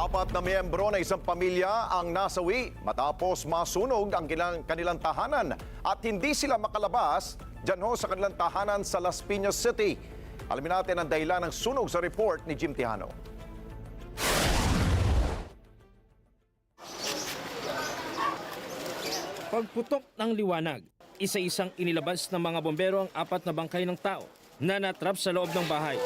Apat na miyembro ng isang pamilya ang nasawi matapos masunog ang kanilang tahanan at hindi sila makalabas dyan ho sa kanilang tahanan sa Las Piñas City. Alamin natin ang dahilan ng sunog sa report ni Jim Tejano. Pagputok ng liwanag, isa-isang inilabas ng mga bombero ang apat na bangkay ng tao na natrap sa loob ng bahay.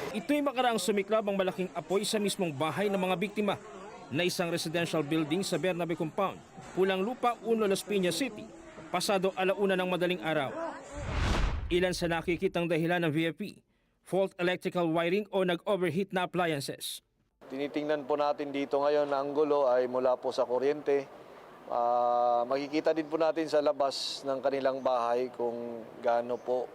Ito'y makaraang sumiklab ang malaking apoy sa mismong bahay ng mga biktima na isang residential building sa Bernabe Compound, Pulang Lupa, 1, Las Piñas City, pasado 1:00 ng madaling araw. Ilan sa nakikitang dahilan ng VFP, fault electrical wiring o nag-overheat na appliances. Tinitingnan po natin dito ngayon na ang gulo ay mula po sa kuryente. Makikita din po natin sa labas ng kanilang bahay kung gaano po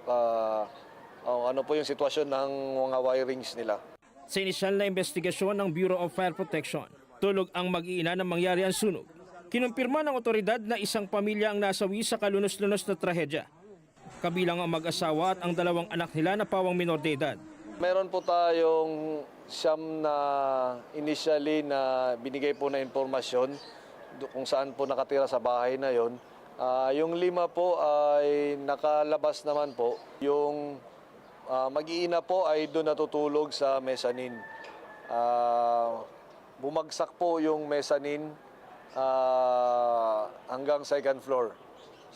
ano po yung sitwasyon ng mga wirings nila. Sa inisyal na investigasyon ng Bureau of Fire Protection, tulog ang mag-iina ng mangyari ang sunog. Kinumpirma ng otoridad na isang pamilya ang nasawi sa kalunos-lunos na trahedya. Kabilang ang mag-asawa at ang 2 anak nila na pawang minor de edad. Meron po tayong siyam na initially na binigay po na impormasyon kung saan po nakatira sa bahay na yon. Yung 5 po ay nakalabas naman po. Yung mag-iina po ay doon natutulog sa mezzanine. Bumagsak po yung mezzanine hanggang 2nd floor.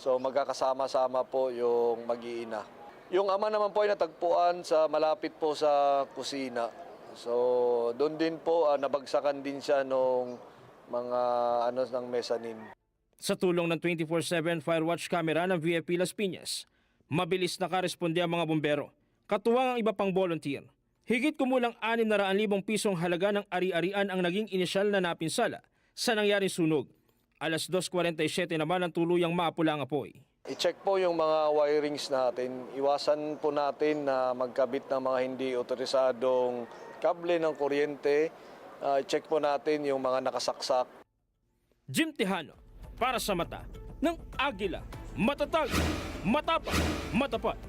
So magkakasama-sama po yung mag-iina. Yung ama naman po ay natagpuan sa malapit po sa kusina. So doon din po nabagsakan din siya nung mga ng mezzanine. Sa tulong ng 24/7 Firewatch camera ng VFP Las Piñas, mabilis nakaresponde ang mga bombero. Katuwang ang iba pang volunteer. Higit kumulang 600,000 pisong halaga ng ari-arian ang naging inisyal na napinsala sa nangyaring sunog. 2:47 naman ang tuluyang mapula ang apoy. I-check po yung mga wirings natin. Iwasan po natin na magkabit ng mga hindi otorisadong kable ng kuryente. I-check po natin yung mga nakasaksak. Jim Tejano, para sa mata ng Agila, matatag, matapang, matapat.